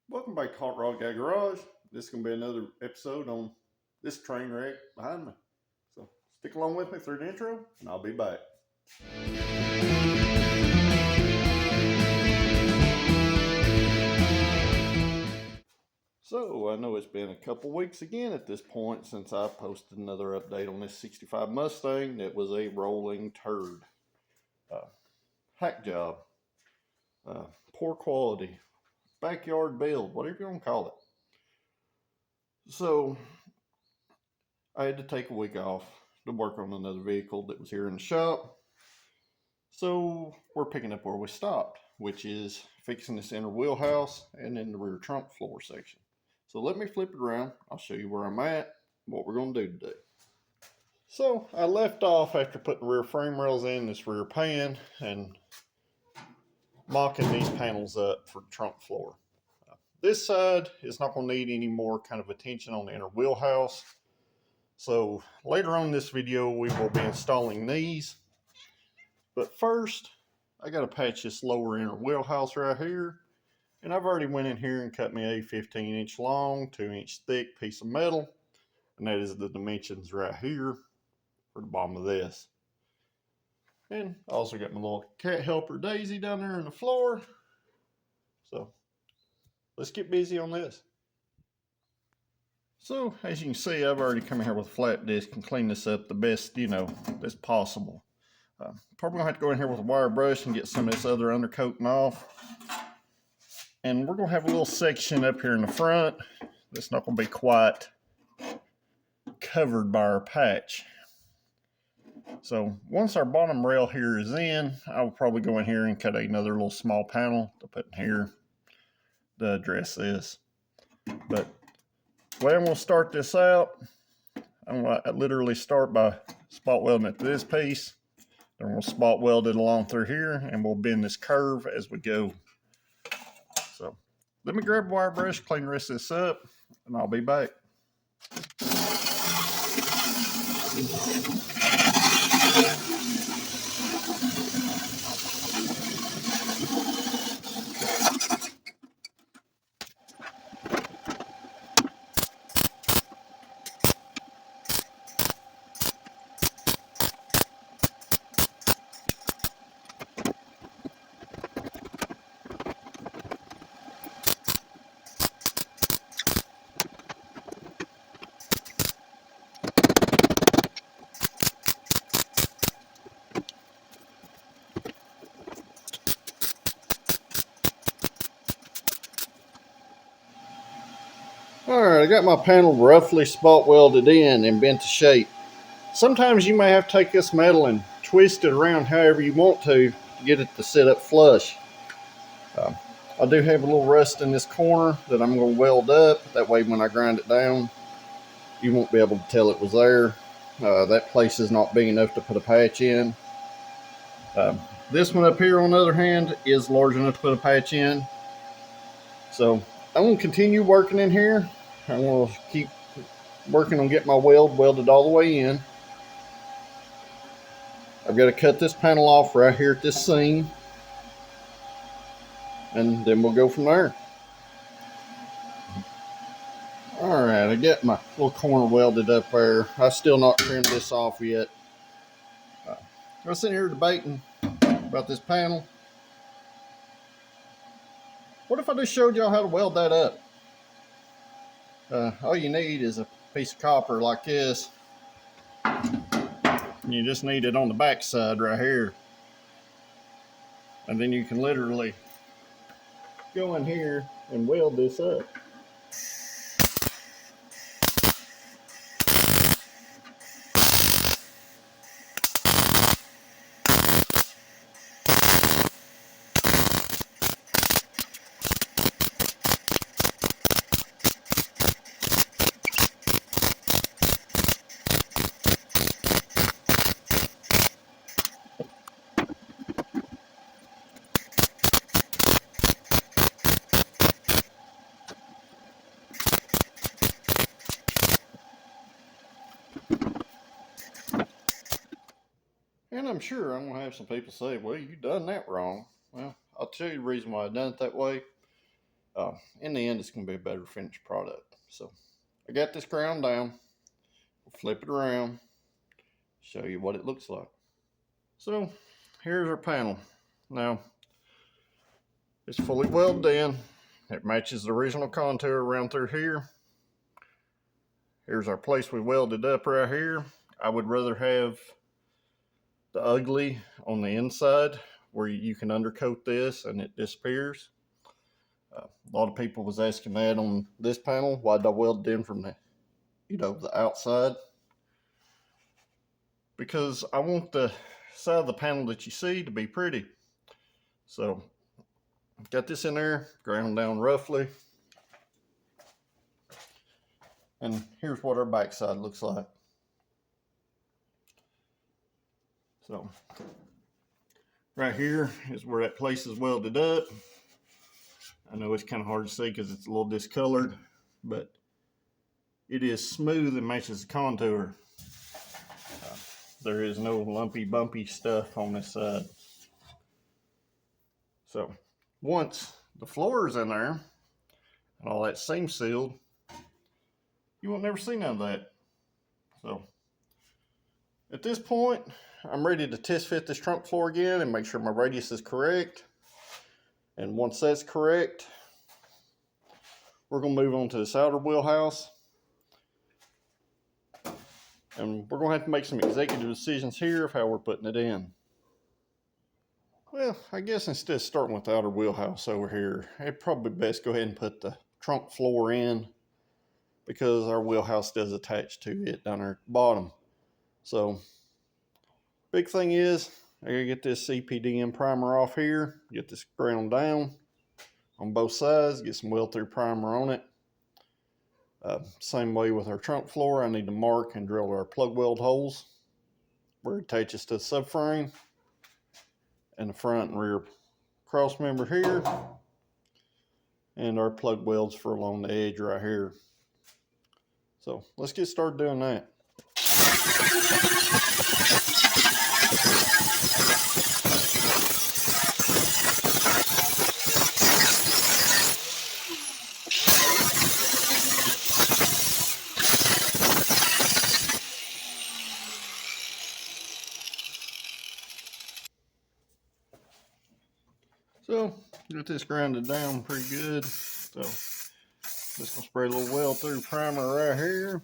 Welcome back to Hot Rod Guy Garage. This is going to be another episode on this train wreck behind me. So stick along with me through the intro, and I'll be back. So I know it's been a couple weeks again at this point since I posted another update on this 65 Mustang that was a rolling turd. Hack job, poor quality, backyard build, whatever you want to call it. So I had to take a week off to work on another vehicle that was here in the shop. So we're picking up where we stopped, which is fixing this inner wheelhouse and then the rear trunk floor section. So let me flip it around. I'll show you where I'm at, what we're going to do today. So I left off after putting the rear frame rails in, this rear pan, and mocking these panels up for the trunk floor. This side is not going to need any more kind of attention on the inner wheelhouse. So later on in this video, we will be installing these. But first, I got to patch this lower inner wheelhouse right here. And I've already went in here and cut me a 15-inch long, 2-inch thick piece of metal. And that is the dimensions right here for the bottom of this. And I also got my little cat helper Daisy down there on the floor. So let's get busy on this. So as you can see, I've already come in here with a flat disc and cleaned this up the best, that's possible. Probably gonna have to go in here with a wire brush and get some of this other undercoating off. And we're gonna have a little section up here in the front that's not gonna be quite covered by our patch. So once our bottom rail here is in, I will probably go in here and cut another little small panel to put in here to address this. But the way I'm gonna start this out, I'm gonna literally start by spot welding it to this piece. Then we'll spot weld it along through here and we'll bend this curve as we go. So let me grab a wire brush, clean the rest of this up, and I'll be back. Alright, I got my panel roughly spot welded in and bent to shape. Sometimes you may have to take this metal and twist it around however you want to get it to sit up flush. I do have a little rust in this corner that I'm going to weld up. That way when I grind it down, you won't be able to tell it was there. That place is not big enough to put a patch in. This one up here, on the other hand, is large enough to put a patch in. So I'm going to continue working in here. I'm going to keep working on getting my welded all the way in. I've got to cut this panel off right here at this seam, and then we'll go from there. Alright, I got my little corner welded up there. I've still not trimmed this off yet. I was sitting here debating about this panel. What if I just showed y'all how to weld that up? All you need is a piece of copper like this. You just need it on the back side right here. And then you can literally go in here and weld this up. And I'm sure I'm going to have some people say, well, you done that wrong. Well, I'll tell you the reason why I done it that way. In the end, it's going to be a better finished product. So I got this ground down. We'll flip it around, show you what it looks like. So here's our panel. Now it's fully welded in. It matches the original contour around through here. Here's our place we welded up right here. I would rather have the ugly on the inside where you can undercoat this and it disappears. A lot of people was asking that on this panel. Why did I weld it in from the, the outside? Because I want the side of the panel that you see to be pretty. So got this in there, ground down roughly. And here's what our backside looks like. So right here is where that place is welded up. I know it's kind of hard to see because it's a little discolored, but it is smooth and matches the contour. There is no lumpy, bumpy stuff on this side. So once the floor is in there and all that seam sealed, you won't never see none of that. So at this point, I'm ready to test fit this trunk floor again and make sure my radius is correct. And once that's correct, we're going to move on to this outer wheelhouse. And we're going to have to make some executive decisions here of how we're putting it in. Well, I guess instead of starting with the outer wheelhouse over here, it'd probably be best to go ahead and put the trunk floor in because our wheelhouse does attach to it down there at the bottom. So, big thing is, I gotta get this CPDM primer off here, get this ground down on both sides, get some weld through primer on it. Same way with our trunk floor, I need to mark and drill our plug weld holes where it attaches to the subframe and the front and rear cross member here, and our plug welds for along the edge right here. So let's get started doing that. So get this grounded down pretty good. So just gonna spray a little weld through primer right here.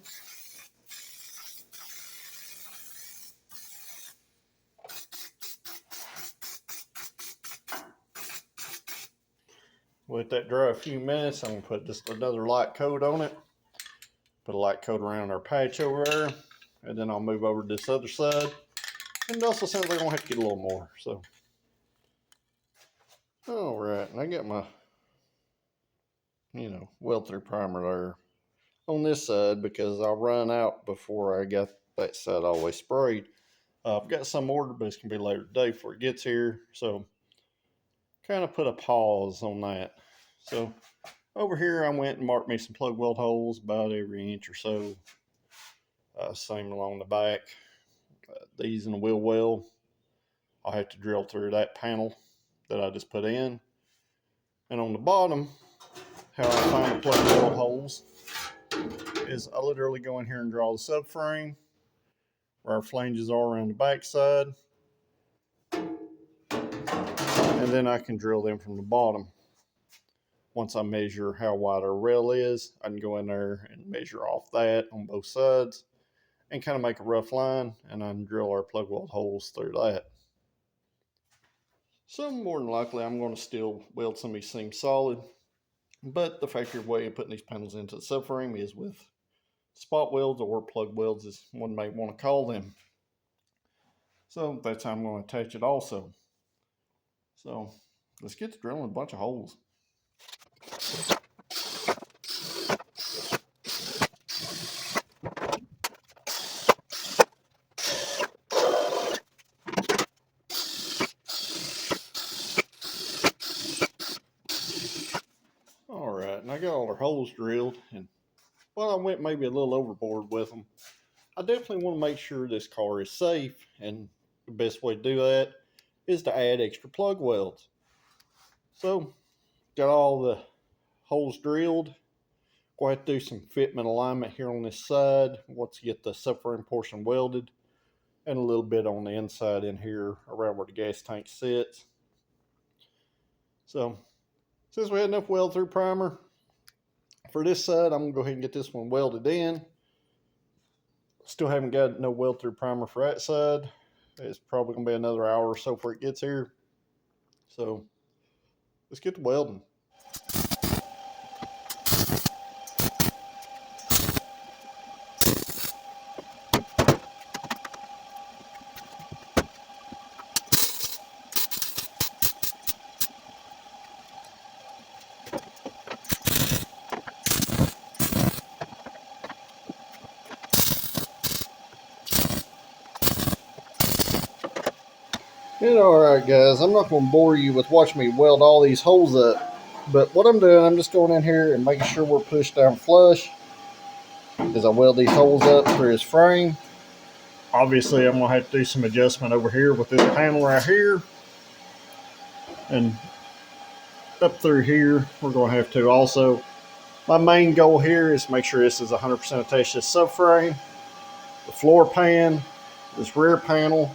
Let that dry a few minutes. I'm gonna put just another light coat on it. Put a light coat around our patch over there, and then I'll move over to this other side. And it also sounds like I'm gonna have to get a little more. So, all right, and I got my, weld through primer there on this side because I'll run out before I got that side all the way sprayed. I've got some ordered, but it's gonna be later today before it gets here. So, kind of put a pause on that. So, over here, I went and marked me some plug weld holes about every inch or so. Same along the back. These in the wheel well, I'll have to drill through that panel that I just put in. And on the bottom, how I find the plug weld holes is I literally go in here and draw the subframe where our flanges are around the back side. And then I can drill them from the bottom. Once I measure how wide our rail is, I can go in there and measure off that on both sides and kind of make a rough line, and I can drill our plug weld holes through that. So more than likely, I'm going to still weld some of these seams solid, but the factory way of putting these panels into the subframe is with spot welds or plug welds, as one may want to call them. So that's how I'm going to attach it also. So let's get to drilling a bunch of holes. All right, and I got all our holes drilled, and while I went maybe a little overboard with them, I definitely want to make sure this car is safe, and the best way to do that is to add extra plug welds. So got all the holes drilled. Go ahead and do some fitment alignment here on this side once you get the subframe portion welded, and a little bit on the inside in here around where the gas tank sits. So since we had enough weld through primer for this side, I'm gonna go ahead and get this one welded in. Still haven't got no weld through primer for that side. It's probably gonna be another hour or so before it gets here. So let's get to welding. And alright guys, I'm not going to bore you with watching me weld all these holes up, but what I'm doing, I'm just going in here and making sure we're pushed down flush as I weld these holes up through his frame. Obviously I'm going to have to do some adjustment over here with this panel right here, and up through here we're going to have to also. My main goal here is to make sure this is 100% attached to the subframe, the floor pan, this rear panel,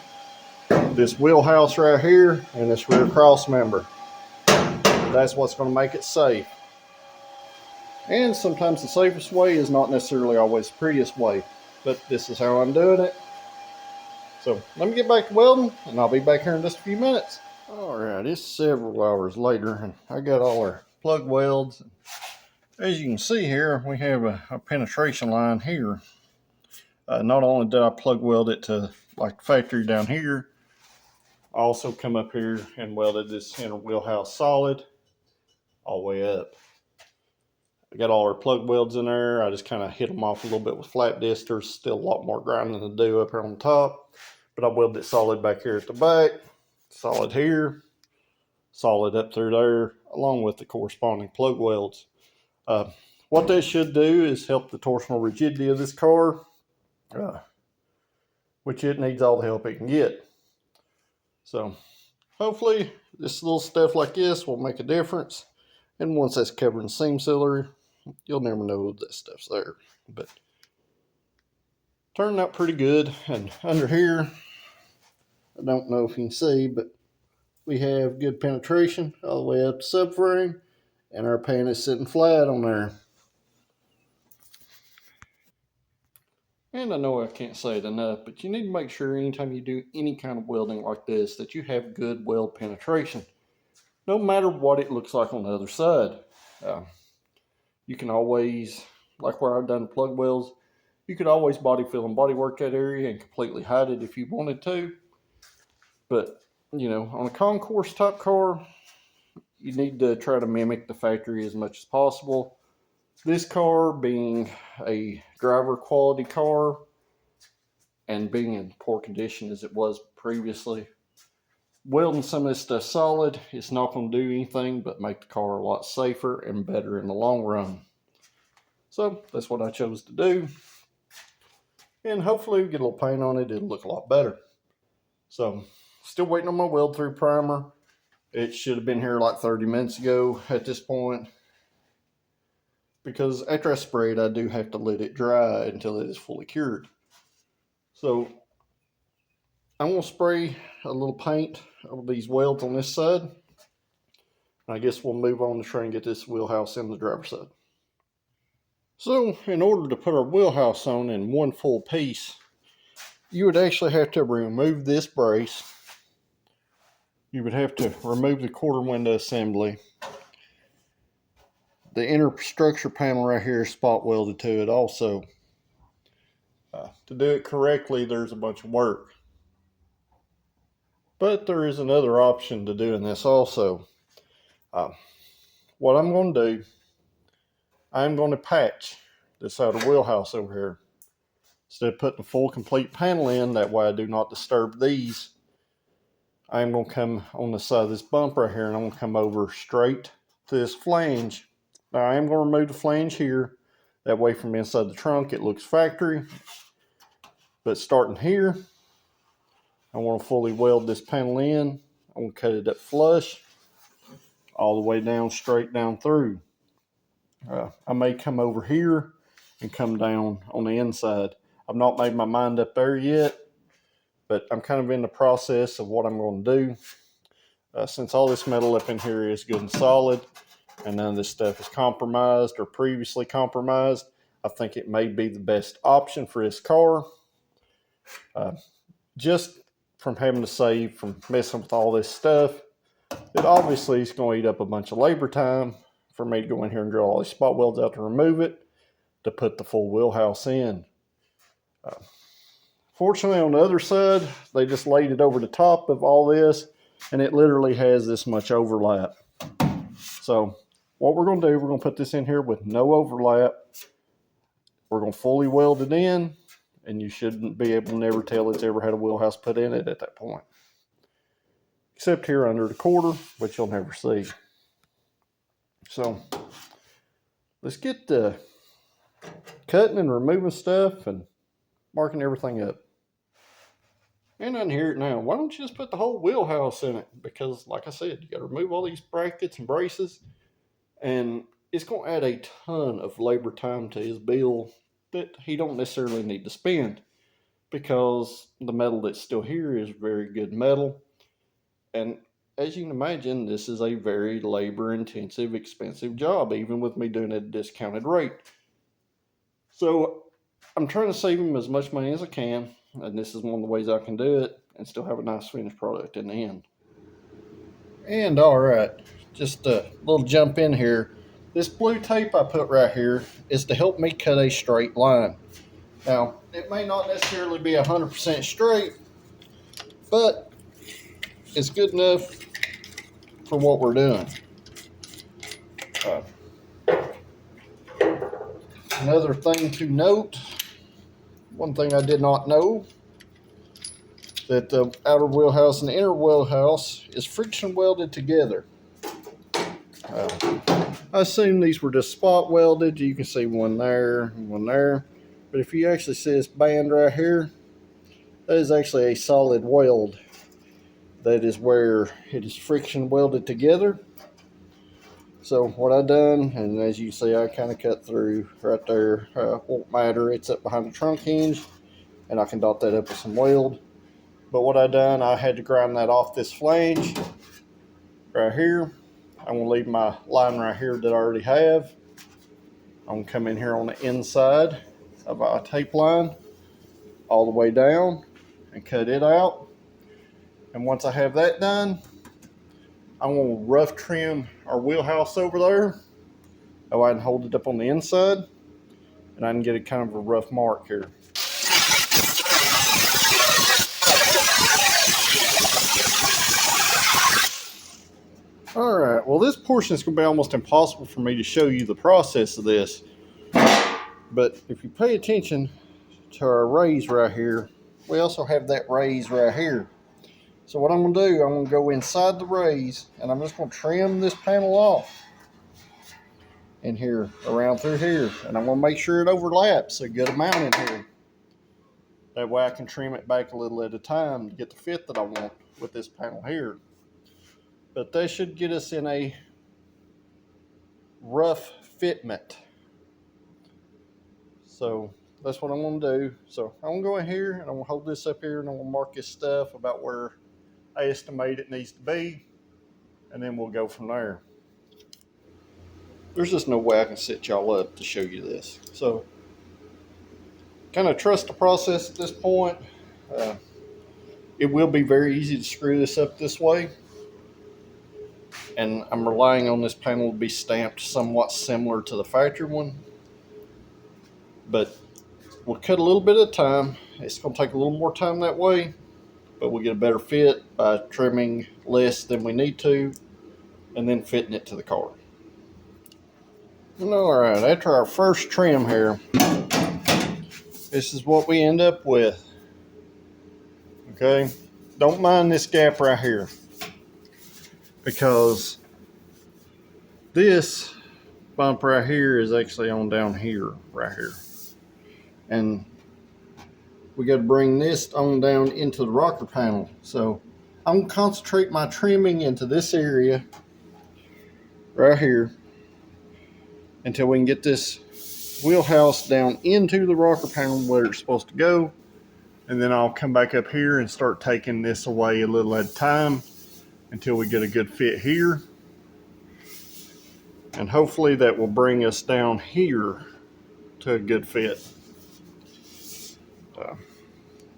this wheelhouse right here, and this rear cross member. That's what's going to make it safe. And sometimes the safest way is not necessarily always the prettiest way, but this is how I'm doing it. So let me get back to welding, and I'll be back here in just a few minutes. Alright, it's several hours later, and I got all our plug welds. As you can see here, we have a penetration line here. Not only did I plug weld it to like the factory down here, I also come up here and welded this inner wheelhouse solid all the way up. I got all our plug welds in there. I just kind of hit them off a little bit with flat disc. There's still a lot more grinding to do up here on the top, but I welded it solid back here at the back, solid here, solid up through there, along with the corresponding plug welds. What that should do is help the torsional rigidity of this car, which it needs all the help it can get. So hopefully this little stuff like this will make a difference. And once that's covered in seam sealer, you'll never know that stuff's there. But turned out pretty good. And under here, I don't know if you can see, but we have good penetration all the way up to subframe, and our pan is sitting flat on there. And I know I can't say it enough, but you need to make sure anytime you do any kind of welding like this that you have good weld penetration, no matter what it looks like on the other side. You can always, like where I've done plug welds, you could always body fill and body work that area and completely hide it if you wanted to. But, you know, on a concourse type car, you need to try to mimic the factory as much as possible. This car being a driver quality car and being in poor condition as it was previously, welding some of this stuff solid, it's not going to do anything but make the car a lot safer and better in the long run. So that's what I chose to do. And hopefully we get a little paint on it, it'll look a lot better. So still waiting on my weld through primer. It should have been here like 30 minutes ago at this point, because after I spray it, I do have to let it dry until it is fully cured. So I'm going to spray a little paint over these welds on this side. I guess we'll move on to try and get this wheelhouse in the driver's side. So in order to put our wheelhouse on in one full piece, you would actually have to remove this brace. You would have to remove the quarter window assembly. The inner structure panel right here is spot welded to it also. To do it correctly, there's a bunch of work. But there is another option to doing this also. What I'm going to do, I'm going to patch this side of the wheelhouse over here. Instead of putting a full complete panel in, that way I do not disturb these, I'm going to come on the side of this bump right here, and I'm going to come over straight to this flange. Now I am going to remove the flange here. That way from inside the trunk it looks factory. But starting here, I want to fully weld this panel in. I'm going to cut it up flush all the way down, straight down through. I may come over here and come down on the inside. I've not made my mind up there yet, but I'm kind of in the process of what I'm going to do. Since all this metal up in here is good and solid, and none of this stuff is compromised or previously compromised, I think it may be the best option for this car. Just from having to save from messing with all this stuff, it obviously is going to eat up a bunch of labor time for me to go in here and drill all these spot welds out to remove it, to put the full wheelhouse in. Fortunately, on the other side, they just laid it over the top of all this, and it literally has this much overlap. So what we're going to do, we're going to put this in here with no overlap. We're going to fully weld it in, and you shouldn't be able to never tell it's ever had a wheelhouse put in it at that point. Except here under the quarter, which you'll never see. So let's get to cutting and removing stuff and marking everything up. And on here now, why don't you just put the whole wheelhouse in it? Because like I said, you got to remove all these brackets and braces, and it's going to add a ton of labor time to his build that he don't necessarily need to spend, because the metal that's still here is very good metal. And as you can imagine, this is a very labor intensive, expensive job, even with me doing it at a discounted rate. So I'm trying to save him as much money as I can, and this is one of the ways I can do it and still have a nice finished product in the end. And all right, just a little jump in here. This blue tape I put right here is to help me cut a straight line. Now, it may not necessarily be 100% straight, but it's good enough for what we're doing. Another thing to note, one thing I did not know, that the outer wheelhouse and the inner wheelhouse is friction welded together. I assume these were just spot welded. You can see one there and one there. But if you actually see this band right here, that is actually a solid weld. That is where it is friction welded together. So what I done, and as you see, I kind of cut through right there. Won't matter, it's up behind the trunk hinge, and I can dot that up with some weld. But what I done, I had to grind that off this flange right here. I'm gonna leave my line right here that I already have. I'm gonna come in here on the inside of our tape line all the way down and cut it out. And once I have that done, I'm gonna rough trim our wheelhouse over there. That way I can hold it up on the inside, and I can get a kind of a rough mark here. All right, well, this portion is going to be almost impossible for me to show you the process of this. But if you pay attention to our raise right here, we also have that raise right here. So what I'm going to do, I'm going to go inside the raise, and I'm just going to trim this panel off in here, around through here. And I'm going to make sure it overlaps a good amount in here. That way I can trim it back a little at a time to get the fit that I want with this panel here. But that should get us in a rough fitment. So that's what I'm going to do. So I'm going to go in here and I'm going to hold this up here, and I'm going to mark this stuff about where I estimate it needs to be, and then we'll go from there. There's just no way I can set y'all up to show you this. So kind of trust the process at this point. It will be very easy to screw this up this way. And I'm relying on this panel to be stamped somewhat similar to the factory one. But we'll cut a little bit at a time. It's going to take a little more time that way, but we'll get a better fit by trimming less than we need to and then fitting it to the car. All right, after our first trim here, this is what we end up with. Okay, don't mind this gap right here, because this bump right here is actually on down here, right here. And we got to bring this on down into the rocker panel. So I'm going to concentrate my trimming into this area right here. until we can get this wheelhouse down into the rocker panel where it's supposed to go. And then I'll come back up here and start taking this away a little at a time until we get a good fit here. And hopefully that will bring us down here to a good fit.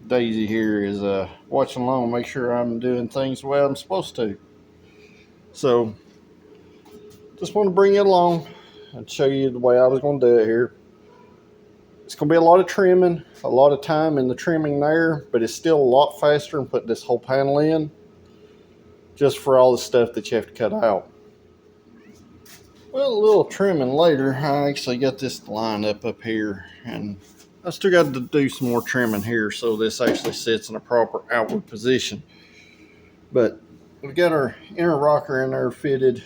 Daisy here is watching along, make sure I'm doing things the way I'm supposed to. So just want to bring it along and show you the way I was going to do it here. It's going to be a lot of trimming, a lot of time in the trimming there, but it's still a lot faster than putting this whole panel in, just for all the stuff that you have to cut out. Well, a little trimming later, I actually got this lined up here, and I still got to do some more trimming here so this actually sits in a proper outward position. But we've got our inner rocker in there fitted,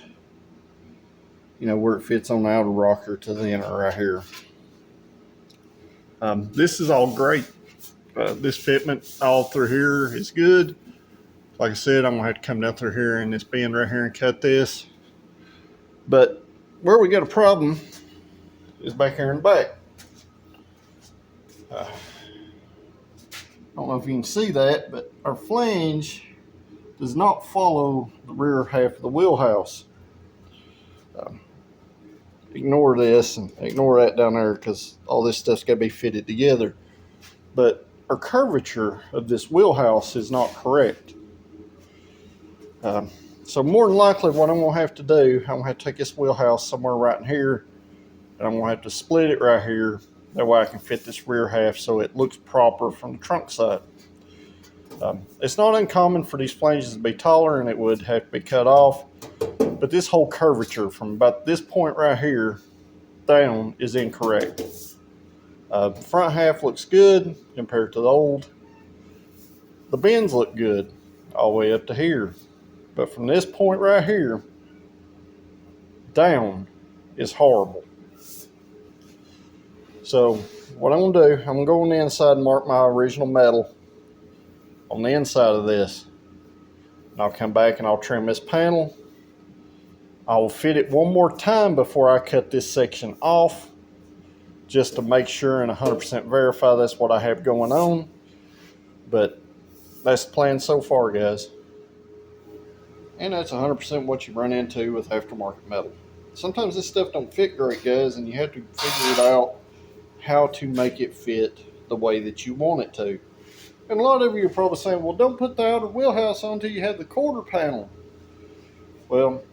you know, where it fits on the outer rocker to the inner right here. This is all great. This fitment all through here is good. Like I said, I'm gonna have to come down through here in this bend right here and cut this. But where we got a problem is back here in the back. I don't know if you can see that, but our flange does not follow the rear half of the wheelhouse. Ignore this and ignore that down there because all this stuff's got to be fitted together. But our curvature of this wheelhouse is not correct. So more than likely what I'm going to have to do, I'm going to have to take this wheelhouse somewhere right in here, and I'm going to have to split it right here. That way I can fit this rear half so it looks proper from the trunk side. It's not uncommon for these flanges to be taller and it would have to be cut off. But this whole curvature from about this point right here down is incorrect. The front half looks good compared to the old. The bends look good all the way up to here. But from this point right here down is horrible. So what I'm going to do, I'm going to go on the inside and mark my original metal on the inside of this. And I'll come back and I'll trim this panel. I will fit it one more time before I cut this section off, just to make sure and 100% verify that's what I have going on. But that's the plan so far, guys. And that's 100% what you run into with aftermarket metal. Sometimes this stuff don't fit great, guys, and you have to figure it out how to make it fit the way that you want it to. And a lot of you are probably saying, well, don't put the outer wheelhouse on until you have the quarter panel. Well,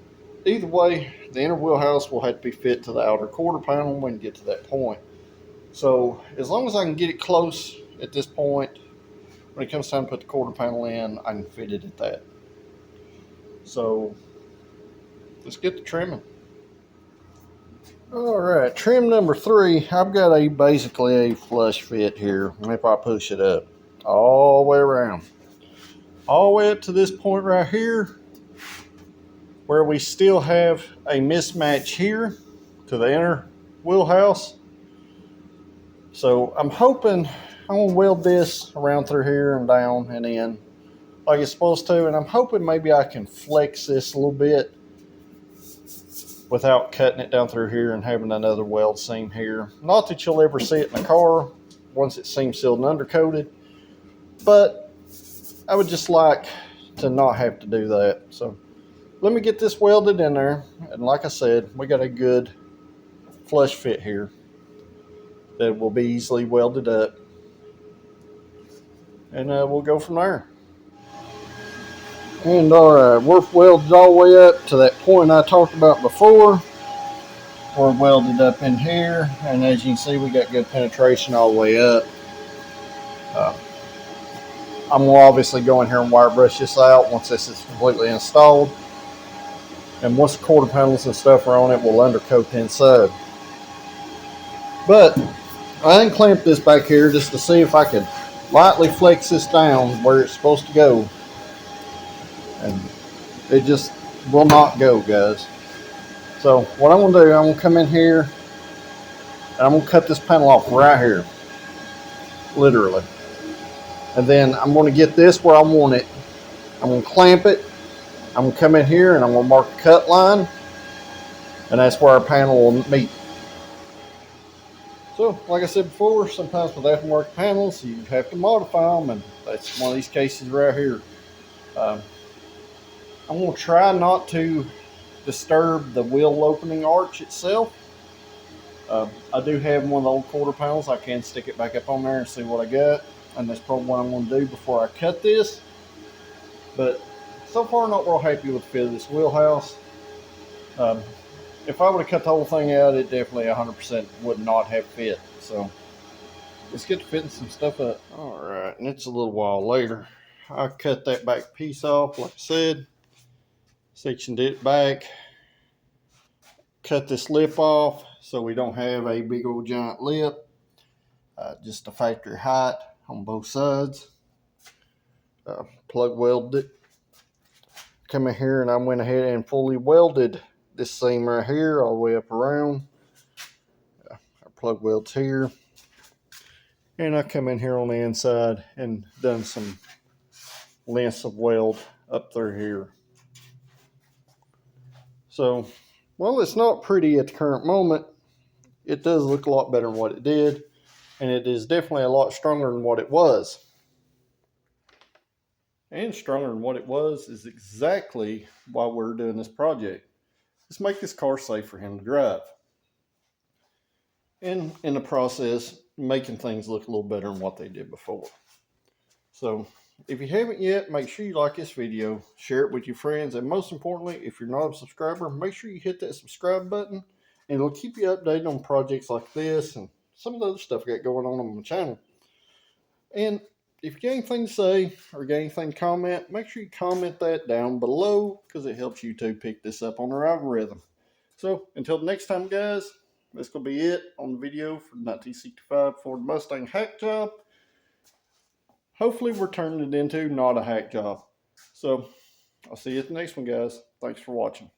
either way, the inner wheelhouse will have to be fit to the outer quarter panel when you get to that point. So as long as I can get it close at this point, when it comes time to put the quarter panel in, I can fit it at that. So let's get to trimming. All right, trim number 3. I've got basically a flush fit here. If I push it up all the way around, all the way up to this point right here, where we still have a mismatch here to the inner wheelhouse. So I'm hoping I'm going to weld this around through here and down and in like it's supposed to, and I'm hoping maybe I can flex this a little bit without cutting it down through here and having another weld seam here. Not that you'll ever see it in the car once it's seam sealed and undercoated, but I would just like to not have to do that. So let me get this welded in there, and like I said, we got a good flush fit here that will be easily welded up, and we'll go from there. And alright, we're welded all the way up to that point I talked about before. We're welded up in here, and as you can see, we got good penetration all the way up. I'm going to obviously go in here and wire brush this out once this is completely installed. And once the quarter panels and stuff are on it, we'll undercoat the inside. But I unclamped this back here just to see if I could lightly flex this down where it's supposed to go. And it just will not go, guys. So what I'm going to do, I'm going to come in here and I'm going to cut this panel off right here. Literally. And then I'm going to get this where I want it. I'm going to clamp it. I'm going to come in here and I'm going to mark a cut line. And that's where our panel will meet. So, like I said before, sometimes with aftermarket panels, you have to modify them, and that's one of these cases right here. Um, I'm going to try not to disturb the wheel opening arch itself. I do have one of the old quarter panels. I can stick it back up on there and see what I got, and that's probably what I'm going to do before I cut this. But so far, not real happy with the fit of this wheelhouse. Um, if I would have cut the whole thing out, it definitely 100% would not have fit. So let's get to fitting some stuff up. All right, and it's a little while later. I cut that back piece off, like I said, sectioned it back, cut this lip off so we don't have a big old giant lip, just a factory height on both sides. Plug welded it. Come in here and I went ahead and fully welded this seam right here all the way up around. Our plug welds here. And I come in here on the inside and done some lengths of weld up through here. So, well, it's not pretty at the current moment. It does look a lot better than what it did. And it is definitely a lot stronger than what it was. And stronger than what it was is exactly why we're doing this project. Let's make this car safe for him to drive. And in the process, making things look a little better than what they did before. So if you haven't yet, make sure you like this video, share it with your friends, and most importantly, if you're not a subscriber, make sure you hit that subscribe button, and it'll keep you updated on projects like this and some of the other stuff I got going on my channel. And if you got anything to say or got anything to comment, make sure you comment that down below because it helps YouTube pick this up on their algorithm. So until next time, guys, that's going to be it on the video for the 1965 Ford Mustang hack job. Hopefully we're turning it into not a hack job. So I'll see you at the next one, guys. Thanks for watching.